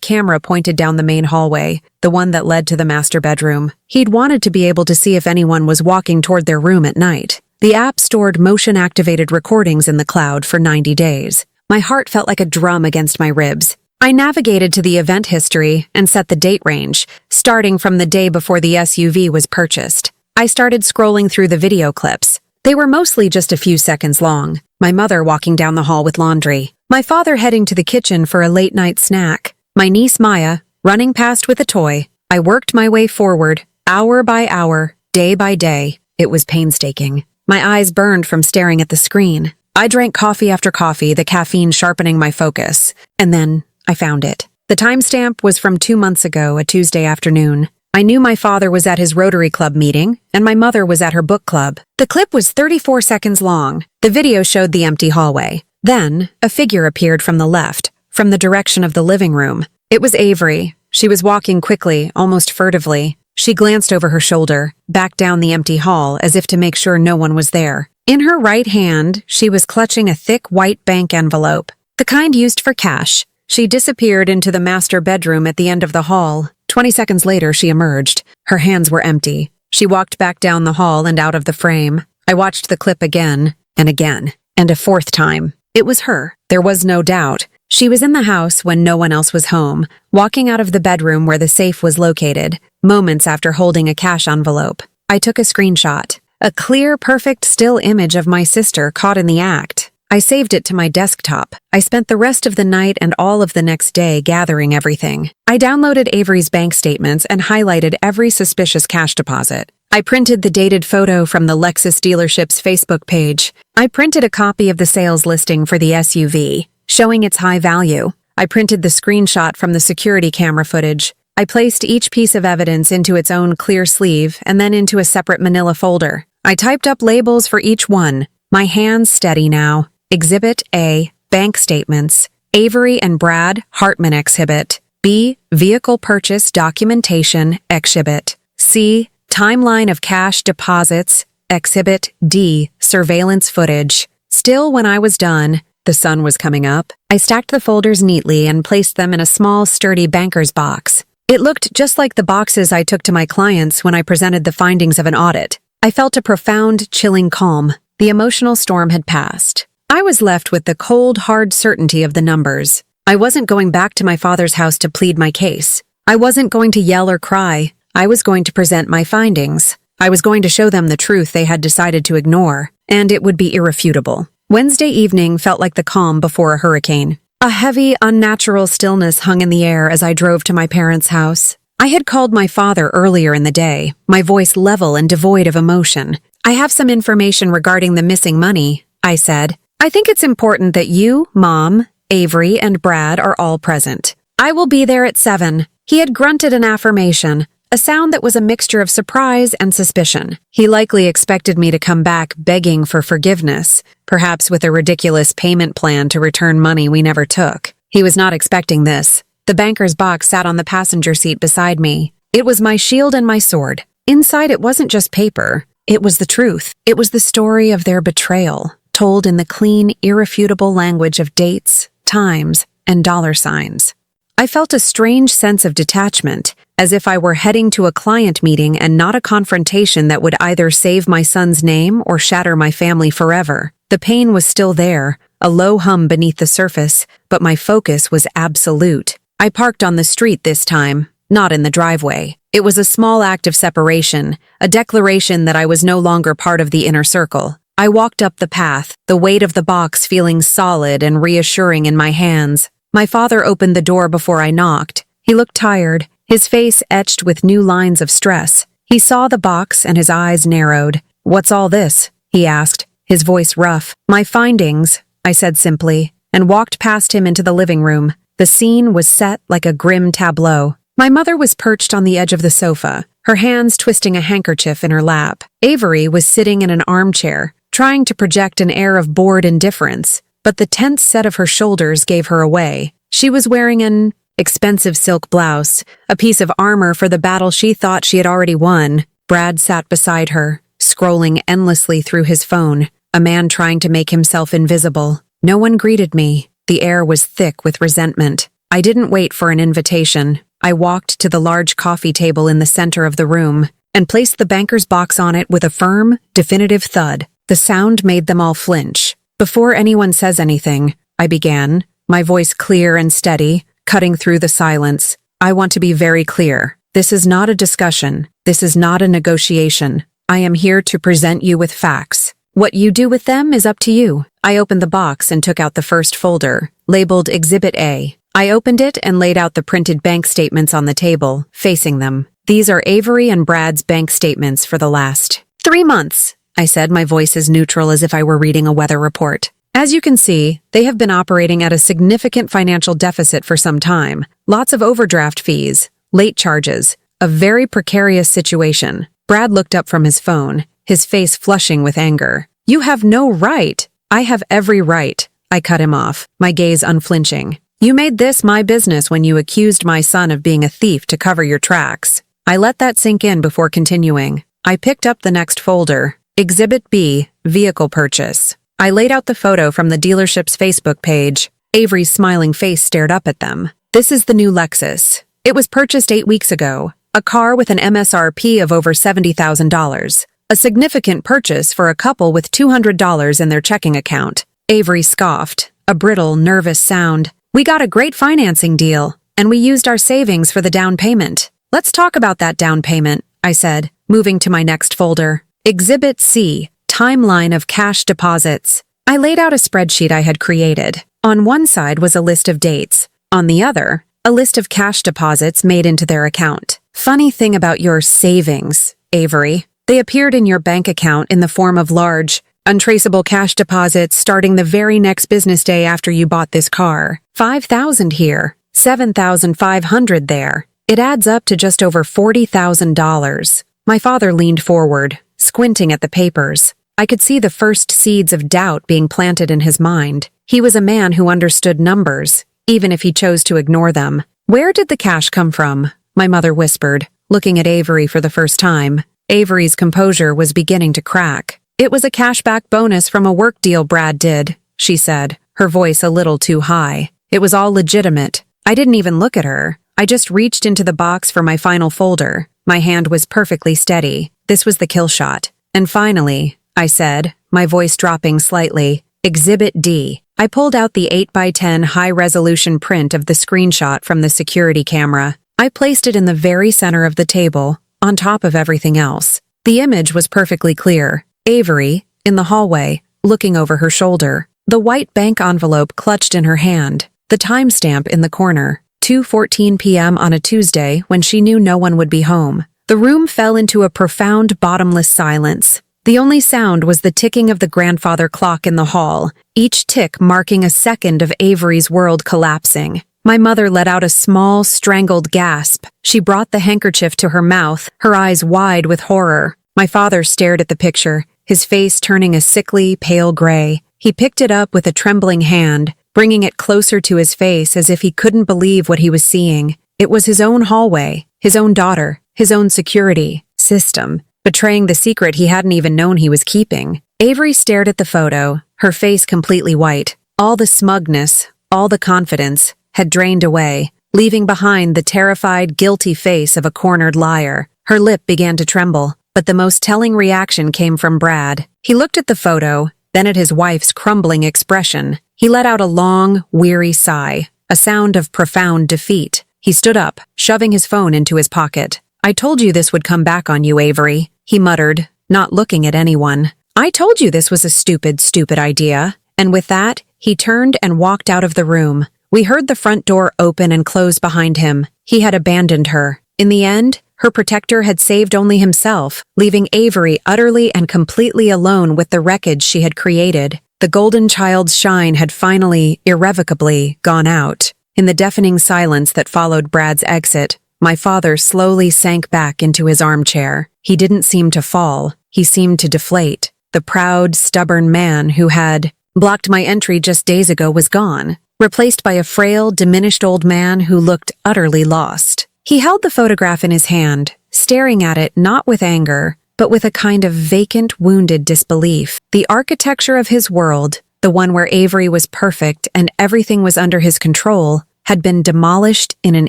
camera pointed down the main hallway, the one that led to the master bedroom. He'd wanted to be able to see if anyone was walking toward their room at night. The app stored motion-activated recordings in the cloud for 90 days. My heart felt like a drum against my ribs. I navigated to the event history and set the date range, starting from the day before the SUV was purchased. I started scrolling through the video clips. They were mostly just a few seconds long. My mother walking down the hall with laundry. My father heading to the kitchen for a late-night snack. My niece Maya running past with a toy. I worked my way forward, hour by hour, day by day. It was painstaking. My eyes burned from staring at the screen. I drank coffee after coffee, the caffeine sharpening my focus. And then I found it. The timestamp was from 2 months ago, a Tuesday afternoon. I knew my father was at his Rotary Club meeting, and my mother was at her book club. The clip was 34 seconds long. The video showed the empty hallway. Then, a figure appeared from the left, from the direction of the living room. It was Avery. She was walking quickly, almost furtively. She glanced over her shoulder, back down the empty hall as if to make sure no one was there. In her right hand, she was clutching a thick white bank envelope, the kind used for cash. She disappeared into the master bedroom at the end of the hall. 20 seconds later, she emerged. Her hands were empty. She walked back down the hall and out of the frame. I watched the clip again, and a fourth time. It was her. There was no doubt. She was in the house when no one else was home, walking out of the bedroom where the safe was located, moments after holding a cash envelope. I took a screenshot. A clear, perfect still image of my sister caught in the act. I saved it to my desktop. I spent the rest of the night and all of the next day gathering everything. I downloaded Avery's bank statements and highlighted every suspicious cash deposit. I printed the dated photo from the Lexus dealership's Facebook page. I printed a copy of the sales listing for the SUV, showing its high value. I printed the screenshot from the security camera footage. I placed each piece of evidence into its own clear sleeve and then into a separate manila folder. I typed up labels for each one. My hands steady now. Exhibit A, bank statements. Avery and Brad Hartman exhibit. B, vehicle purchase documentation exhibit. C, timeline of cash deposits. Exhibit D, surveillance footage. Still, when I was done, the sun was coming up, I stacked the folders neatly and placed them in a small, sturdy banker's box. It looked just like the boxes I took to my clients when I presented the findings of an audit. I felt a profound, chilling calm. The emotional storm had passed. I was left with the cold, hard certainty of the numbers. I wasn't going back to my father's house to plead my case. I wasn't going to yell or cry. I was going to present my findings. I was going to show them the truth they had decided to ignore, and it would be irrefutable. Wednesday evening felt like the calm before a hurricane. A heavy, unnatural stillness hung in the air as I drove to my parents' house. I had called my father earlier in the day, my voice level and devoid of emotion. "I have some information regarding the missing money," I said. "I think it's important that you, Mom, Avery, and Brad are all present. I will be there at 7. He had grunted an affirmation, a sound that was a mixture of surprise and suspicion. He likely expected me to come back begging for forgiveness, perhaps with a ridiculous payment plan to return money we never took. He was not expecting this. The banker's box sat on the passenger seat beside me. It was my shield and my sword. Inside it wasn't just paper. It was the truth. It was the story of their betrayal, told in the clean, irrefutable language of dates, times, and dollar signs. I felt a strange sense of detachment, as if I were heading to a client meeting and not a confrontation that would either save my son's name or shatter my family forever. The pain was still there, a low hum beneath the surface, but my focus was absolute. I parked on the street this time, not in the driveway. It was a small act of separation, a declaration that I was no longer part of the inner circle. I walked up the path, the weight of the box feeling solid and reassuring in my hands. My father opened the door before I knocked. He looked tired, his face etched with new lines of stress. He saw the box and his eyes narrowed. "What's all this?" he asked, his voice rough. "My findings," I said simply, and walked past him into the living room. The scene was set like a grim tableau. My mother was perched on the edge of the sofa, her hands twisting a handkerchief in her lap. Avery was sitting in an armchair, trying to project an air of bored indifference, but the tense set of her shoulders gave her away. She was wearing an expensive silk blouse, a piece of armor for the battle she thought she had already won. Brad sat beside her, scrolling endlessly through his phone, a man trying to make himself invisible. No one greeted me. The air was thick with resentment. I didn't wait for an invitation. I walked to the large coffee table in the center of the room and placed the banker's box on it with a firm, definitive thud. The sound made them all flinch. "Before anyone says anything," I began, my voice clear and steady, cutting through the silence. "I want to be very clear. This is not a discussion. This is not a negotiation. I am here to present you with facts. What you do with them is up to you." I opened the box and took out the first folder, labeled Exhibit A. I opened it and laid out the printed bank statements on the table, facing them. "These are Avery and Brad's bank statements for the last 3 months, I said, my voice as neutral as if I were reading a weather report. "As you can see, they have been operating at a significant financial deficit for some time. Lots of overdraft fees, late charges, a very precarious situation." Brad looked up from his phone, his face flushing with anger. "You have no right." "I have every right," I cut him off, my gaze unflinching. "You made this my business when you accused my son of being a thief to cover your tracks." I let that sink in before continuing. I picked up the next folder, Exhibit B, Vehicle Purchase. I laid out the photo from the dealership's Facebook page. Avery's smiling face stared up at them. "This is the new Lexus. It was purchased 8 weeks ago, a car with an MSRP of over $70,000. A significant purchase for a couple with $200 in their checking account." Avery scoffed, a brittle, nervous sound. "We got a great financing deal, and we used our savings for the down payment." "Let's talk about that down payment," I said, moving to my next folder. Exhibit C, Timeline of Cash Deposits. I laid out a spreadsheet I had created. On one side was a list of dates. On the other, a list of cash deposits made into their account. Funny thing about your savings, Avery. They appeared in your bank account in the form of large, untraceable cash deposits starting the very next business day after you bought this car. 5,000 here, 7,500 there. It adds up to just over $40,000. My father leaned forward, squinting at the papers. I could see the first seeds of doubt being planted in his mind. He was a man who understood numbers, even if he chose to ignore them. Where did the cash come from? My mother whispered, looking at Avery for the first time. Avery's composure was beginning to crack. It was a cashback bonus from a work deal Brad did, she said, her voice a little too high. It was all legitimate. I didn't even look at her. I just reached into the box for my final folder. My hand was perfectly steady. This was the kill shot. And finally, I said, my voice dropping slightly, Exhibit D. I pulled out the 8x10 high-resolution print of the screenshot from the security camera. I placed it in the very center of the table, on top of everything else. The image was perfectly clear. Avery, in the hallway, looking over her shoulder. The white bank envelope clutched in her hand. The timestamp in the corner. 2:14 p.m. on a Tuesday when she knew no one would be home. The room fell into a profound, bottomless silence. The only sound was the ticking of the grandfather clock in the hall, each tick marking a second of Avery's world collapsing. My mother let out a small, strangled gasp. She brought the handkerchief to her mouth, her eyes wide with horror. My father stared at the picture, his face turning a sickly, pale gray. He picked it up with a trembling hand, bringing it closer to his face as if he couldn't believe what he was seeing. It was his own hallway, his own daughter, his own security system, betraying the secret he hadn't even known he was keeping. Avery stared at the photo, her face completely white. All the smugness, all the confidence, had drained away, leaving behind the terrified, guilty face of a cornered liar. Her lip began to tremble, but the most telling reaction came from Brad. He looked at the photo, then at his wife's crumbling expression. He let out a long, weary sigh, a sound of profound defeat. He stood up, shoving his phone into his pocket. "I told you this would come back on you, Avery," he muttered, not looking at anyone. "I told you this was a stupid, stupid idea." And with that, he turned and walked out of the room. We heard the front door open and close behind him. He had abandoned her. In the end, her protector had saved only himself, leaving Avery utterly and completely alone with the wreckage she had created. The golden child's shine had finally, irrevocably, gone out. In the deafening silence that followed Brad's exit, my father slowly sank back into his armchair. He didn't seem to fall. He seemed to deflate. The proud, stubborn man who had blocked my entry just days ago was gone, replaced by a frail, diminished old man who looked utterly lost. He held the photograph in his hand, staring at it not with anger, but with a kind of vacant, wounded disbelief. The architecture of his world, the one where Avery was perfect and everything was under his control, had been demolished in an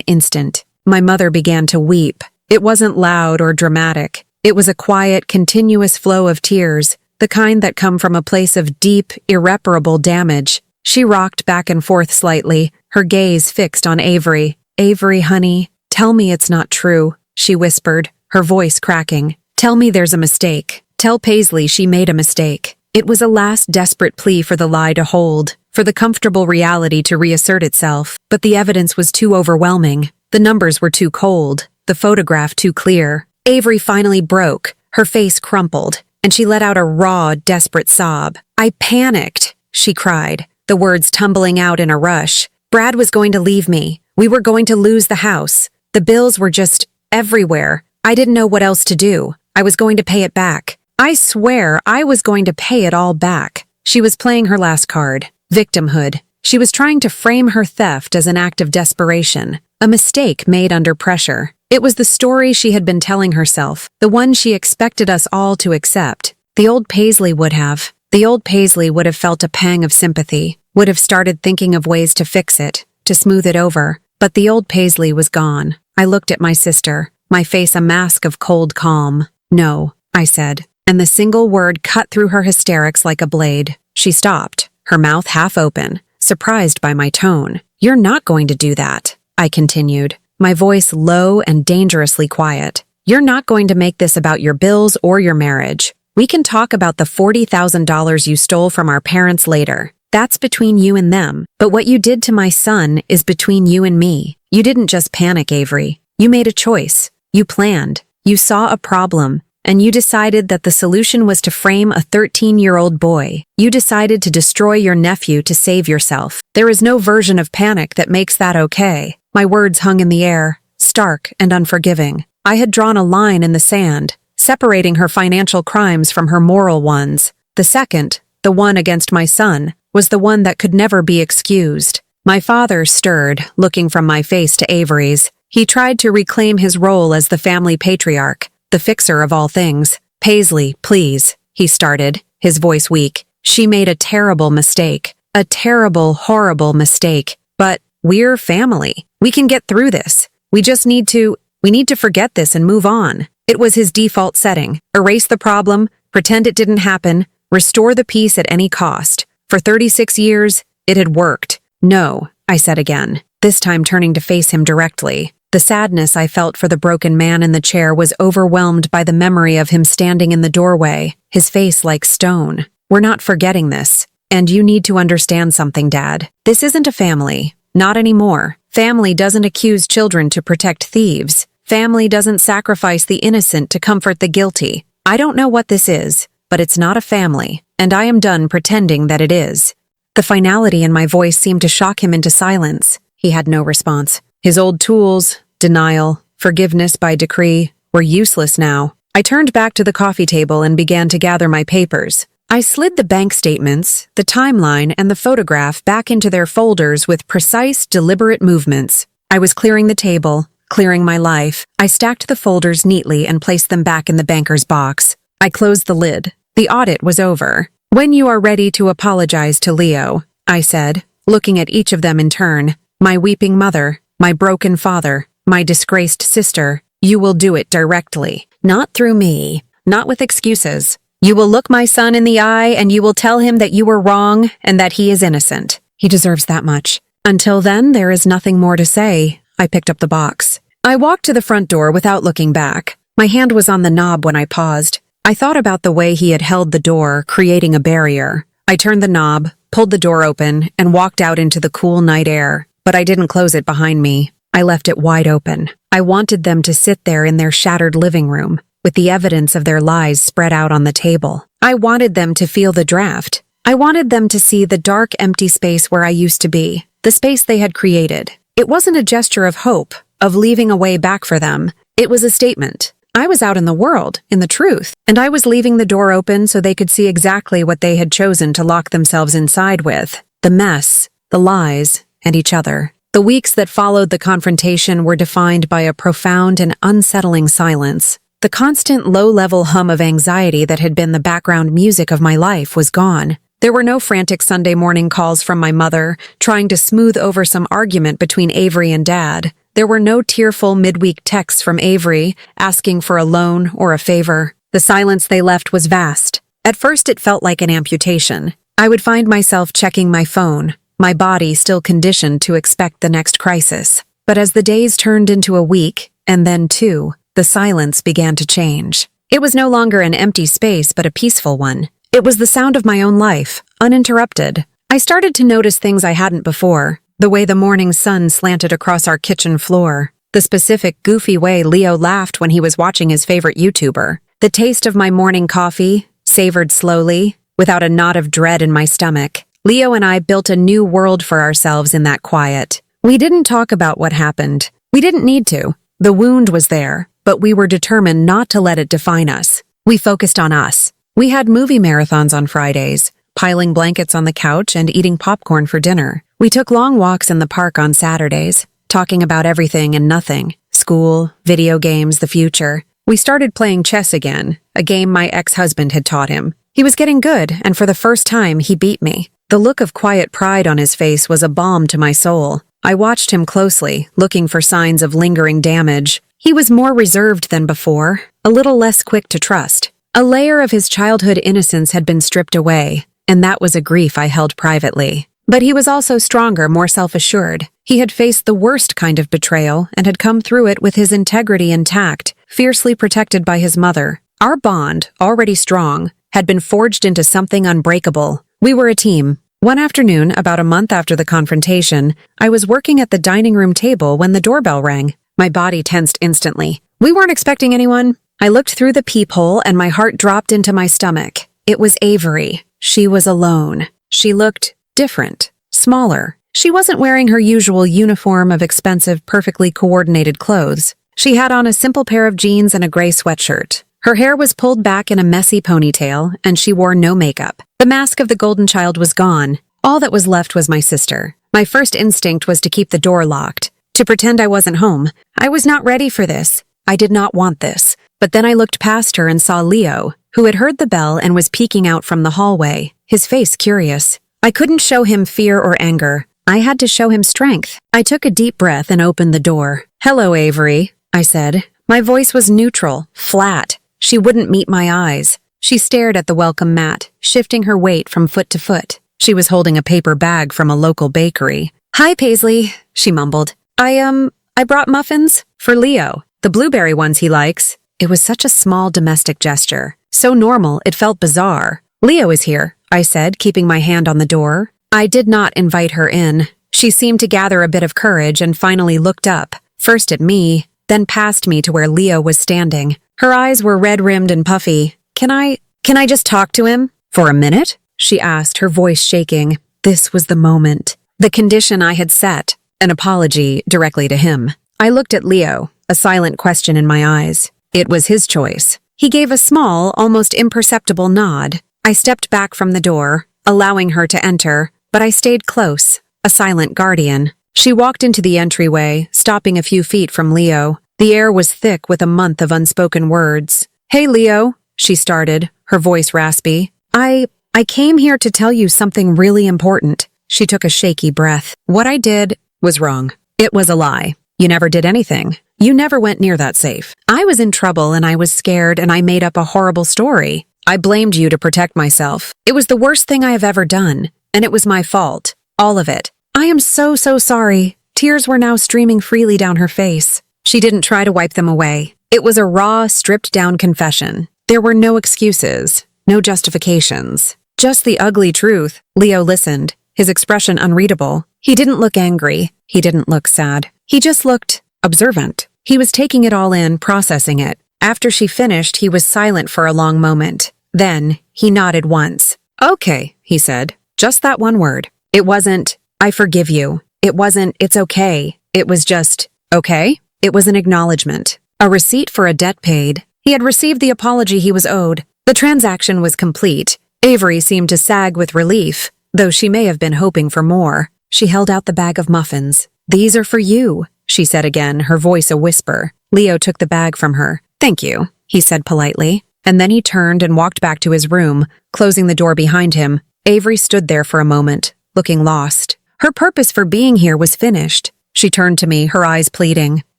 instant. My mother began to weep. It wasn't loud or dramatic. It was a quiet, continuous flow of tears, the kind that come from a place of deep, irreparable damage. She rocked back and forth slightly, her gaze fixed on Avery. "Avery, honey, tell me it's not true," she whispered, her voice cracking. "Tell me there's a mistake. Tell Paisley she made a mistake." It was a last desperate plea for the lie to hold, for the comfortable reality to reassert itself, but the evidence was too overwhelming. The numbers were too cold, the photograph too clear. Avery finally broke, her face crumpled, and she let out a raw, desperate sob. "I panicked," she cried, the words tumbling out in a rush. "Brad was going to leave me. We were going to lose the house. The bills were just everywhere. I didn't know what else to do. I was going to pay it back. I swear I was going to pay it all back." She was playing her last card, victimhood. She was trying to frame her theft as an act of desperation, a mistake made under pressure. It was the story she had been telling herself, the one she expected us all to accept. The old Paisley would have. The old Paisley would have felt a pang of sympathy, would have started thinking of ways to fix it, to smooth it over. But the old Paisley was gone. I looked at my sister, my face a mask of cold calm. "No," I said, and the single word cut through her hysterics like a blade. She stopped, her mouth half open, surprised by my tone. "You're not going to do that," I continued, my voice low and dangerously quiet. "You're not going to make this about your bills or your marriage. We can talk about the $40,000 you stole from our parents later. That's between you and them. But what you did to my son is between you and me. You didn't just panic, Avery. You made a choice. You planned. You saw a problem. And you decided that the solution was to frame a 13-year-old boy. You decided to destroy your nephew to save yourself. There is no version of panic that makes that okay. My words hung in the air, stark and unforgiving. I had drawn a line in the sand, separating her financial crimes from her moral ones. The second, the one against my son, was the one that could never be excused. My father stirred, looking from my face to Avery's. He tried to reclaim his role as the family patriarch, the fixer of all things. "Paisley, please," he started, his voice weak. "She made a terrible mistake. A terrible, horrible mistake. But we're family. We can get through this. We need to forget this and move on." It was his default setting. Erase the problem, pretend it didn't happen, restore the peace at any cost. For 36 years, it had worked. "No," I said again, this time turning to face him directly. The sadness I felt for the broken man in the chair was overwhelmed by the memory of him standing in the doorway, his face like stone. "We're not forgetting this. And you need to understand something, Dad. This isn't a family. Not anymore. Family doesn't accuse children to protect thieves. Family doesn't sacrifice the innocent to comfort the guilty. I don't know what this is, but it's not a family, and I am done pretending that it is." The finality in my voice seemed to shock him into silence. He had no response. His old tools, denial, forgiveness by decree, were useless now. I turned back to the coffee table and began to gather my papers. I slid the bank statements, the timeline, and the photograph back into their folders with precise, deliberate movements. I was clearing the table, clearing my life. I stacked the folders neatly and placed them back in the banker's box. I closed the lid. The audit was over. "When you are ready to apologize to Leo," I said, looking at each of them in turn, "my weeping mother, my broken father, my disgraced sister, you will do it directly. Not through me, not with excuses. You will look my son in the eye and you will tell him that you were wrong and that he is innocent. He deserves that much. Until then, there is nothing more to say." I picked up the box. I walked to the front door without looking back. My hand was on the knob when I paused. I thought about the way he had held the door, creating a barrier. I turned the knob, pulled the door open, and walked out into the cool night air. But I didn't close it behind me. I left it wide open. I wanted them to sit there in their shattered living room, with the evidence of their lies spread out on the table. I wanted them to feel the draft. I wanted them to see the dark, empty space where I used to be, the space they had created. It wasn't a gesture of hope, of leaving a way back for them. It was a statement. I was out in the world, in the truth, and I was leaving the door open so they could see exactly what they had chosen to lock themselves inside with. The mess, the lies, and each other. The weeks that followed the confrontation were defined by a profound and unsettling silence. The constant low-level hum of anxiety that had been the background music of my life was gone. There were no frantic Sunday morning calls from my mother, trying to smooth over some argument between Avery and Dad. There were no tearful midweek texts from Avery, asking for a loan or a favor. The silence they left was vast. At first it felt like an amputation. I would find myself checking my phone, my body still conditioned to expect the next crisis. But as the days turned into a week, and then two, the silence began to change. It was no longer an empty space, but a peaceful one. It was the sound of my own life, uninterrupted. I started to notice things I hadn't before. The way the morning sun slanted across our kitchen floor. The specific, goofy way Leo laughed when he was watching his favorite YouTuber. The taste of my morning coffee, savored slowly, without a knot of dread in my stomach. Leo and I built a new world for ourselves in that quiet. We didn't talk about what happened. We didn't need to. The wound was there, but we were determined not to let it define us. We focused on us. We had movie marathons on Fridays, piling blankets on the couch and eating popcorn for dinner. We took long walks in the park on Saturdays, talking about everything and nothing. School, video games, the future. We started playing chess again, a game my ex-husband had taught him. He was getting good, and for the first time, he beat me. The look of quiet pride on his face was a balm to my soul. I watched him closely, looking for signs of lingering damage. He was more reserved than before, a little less quick to trust. A layer of his childhood innocence had been stripped away, and that was a grief I held privately. But he was also stronger, more self-assured. He had faced the worst kind of betrayal and had come through it with his integrity intact, fiercely protected by his mother. Our bond, already strong, had been forged into something unbreakable. We were a team. One afternoon, about a month after the confrontation, I was working at the dining room table when the doorbell rang. My body tensed instantly. We weren't expecting anyone. I looked through the peephole and my heart dropped into my stomach. It was Avery. She was alone. She looked different, smaller. She wasn't wearing her usual uniform of expensive, perfectly coordinated clothes. She had on a simple pair of jeans and a gray sweatshirt. Her hair was pulled back in a messy ponytail, and she wore no makeup. The mask of the golden child was gone. All that was left was my sister. My first instinct was to keep the door locked, to pretend I wasn't home. I was not ready for this. I did not want this. But then I looked past her and saw Leo, who had heard the bell and was peeking out from the hallway, his face curious. I couldn't show him fear or anger. I had to show him strength. I took a deep breath and opened the door. "Hello, Avery," I said. My voice was neutral, flat. She wouldn't meet my eyes. She stared at the welcome mat, shifting her weight from foot to foot. She was holding a paper bag from a local bakery. "Hi, Paisley," she mumbled. I brought muffins for Leo, the blueberry ones he likes." It was such a small domestic gesture. So normal, it felt bizarre. "Leo is here," I said, keeping my hand on the door. I did not invite her in. She seemed to gather a bit of courage and finally looked up, first at me, then past me to where Leo was standing. Her eyes were red-rimmed and puffy. Can I just talk to him? For a minute?" she asked, her voice shaking. This was the moment. The condition I had set. An apology directly to him. I looked at Leo, a silent question in my eyes. It was his choice. He gave a small, almost imperceptible nod. I stepped back from the door, allowing her to enter, but I stayed close, a silent guardian. She walked into the entryway, stopping a few feet from Leo. The air was thick with a month of unspoken words. "Hey, Leo," she started, her voice raspy. I came here to tell you something really important." She took a shaky breath. "What I did was wrong. It was a lie. You never did anything. You never went near that safe. I was in trouble and I was scared and I made up a horrible story. I blamed you to protect myself. It was the worst thing I have ever done, and it was my fault. All of it. I am so sorry." Tears were now streaming freely down her face. She didn't try to wipe them away. It was a raw, stripped-down confession. There were no excuses, no justifications. Just the ugly truth. Leo listened, his expression unreadable. He didn't look angry. He didn't look sad. He just looked observant. He was taking it all in, processing it. After she finished, he was silent for a long moment. Then, he nodded once. "Okay," he said. Just that one word. It wasn't, "I forgive you." It wasn't, "It's okay." It was just, "Okay?" It was an acknowledgement. A receipt for a debt paid. He had received the apology he was owed. The transaction was complete. Avery seemed to sag with relief, though she may have been hoping for more. She held out the bag of muffins. "These are for you," she said again, her voice a whisper. Leo took the bag from her. "Thank you," he said politely. And then he turned and walked back to his room, closing the door behind him. Avery stood there for a moment, looking lost. Her purpose for being here was finished. She turned to me, her eyes pleading.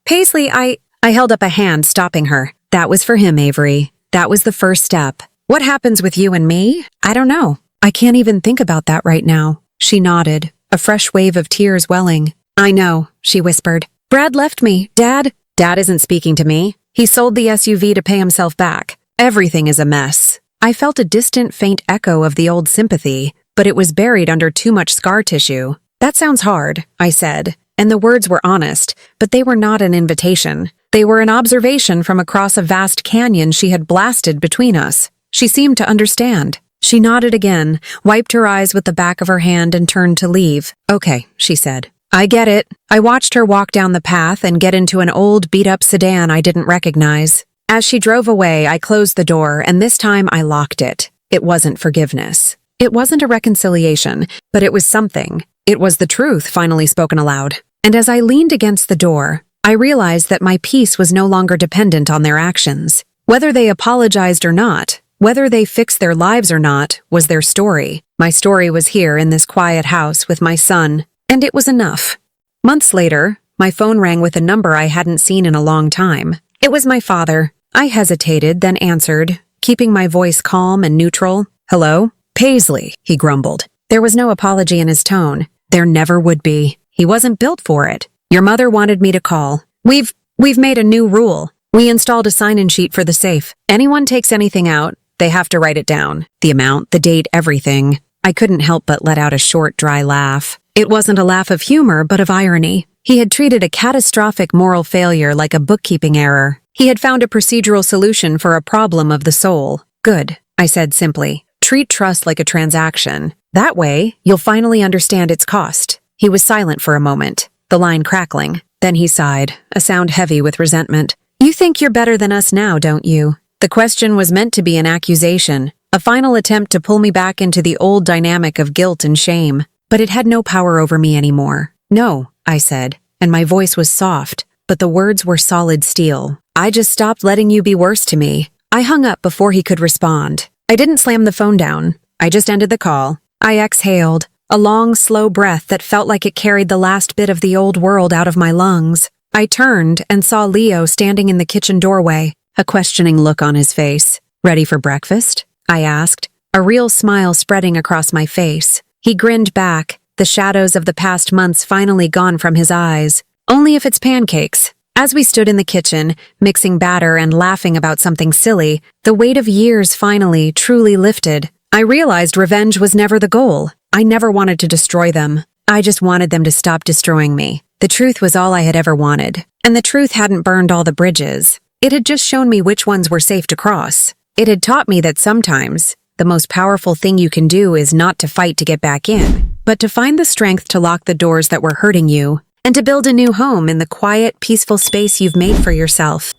"Paisley, I held up a hand, stopping her. "That was for him, Avery. That was the first step. What happens with you and me? I don't know. I can't even think about that right now." She nodded, a fresh wave of tears welling. "I know," she whispered. "Brad left me. Dad isn't speaking to me. He sold the SUV to pay himself back. Everything is a mess." I felt a distant, faint echo of the old sympathy, but it was buried under too much scar tissue. "That sounds hard," I said, and the words were honest, but they were not an invitation. They were an observation from across a vast canyon she had blasted between us. She seemed to understand. She nodded again, wiped her eyes with the back of her hand and turned to leave. "Okay," she said. "I get it." I watched her walk down the path and get into an old, beat-up sedan I didn't recognize. As she drove away, I closed the door, and this time I locked it. It wasn't forgiveness. It wasn't a reconciliation, but it was something. It was the truth finally spoken aloud. And as I leaned against the door, I realized that my peace was no longer dependent on their actions. Whether they apologized or not, whether they fixed their lives or not, was their story. My story was here in this quiet house with my son, and it was enough. Months later, my phone rang with a number I hadn't seen in a long time. It was my father. I hesitated, then answered, keeping my voice calm and neutral. "Hello?" "Paisley," he grumbled. There was no apology in his tone. There never would be. He wasn't built for it. "Your mother wanted me to call. We've made a new rule. We installed a sign-in sheet for the safe. Anyone takes anything out, they have to write it down. The amount, the date, everything. I couldn't help but let out a short, dry laugh. It wasn't a laugh of humor, but of irony. He had treated a catastrophic moral failure like a bookkeeping error. He had found a procedural solution for a problem of the soul. Good, I said simply. Treat trust like a transaction. That way, you'll finally understand its cost. He was silent for a moment, the line crackling. Then he sighed, a sound heavy with resentment. You think you're better than us now, don't you? The question was meant to be an accusation, a final attempt to pull me back into the old dynamic of guilt and shame. But it had no power over me anymore. No, I said, and my voice was soft, but the words were solid steel. I just stopped letting you be worse to me. I hung up before he could respond. I didn't slam the phone down. I just ended the call. I exhaled, a long, slow breath that felt like it carried the last bit of the old world out of my lungs. I turned and saw Leo standing in the kitchen doorway, a questioning look on his face. Ready for breakfast? I asked, a real smile spreading across my face. He grinned back, the shadows of the past months finally gone from his eyes. Only if it's pancakes. As we stood in the kitchen, mixing batter and laughing about something silly, the weight of years finally, truly lifted. I realized revenge was never the goal. I never wanted to destroy them. I just wanted them to stop destroying me. The truth was all I had ever wanted. And the truth hadn't burned all the bridges. It had just shown me which ones were safe to cross. It had taught me that sometimes, the most powerful thing you can do is not to fight to get back in, but to find the strength to lock the doors that were hurting you, and to build a new home in the quiet, peaceful space you've made for yourself.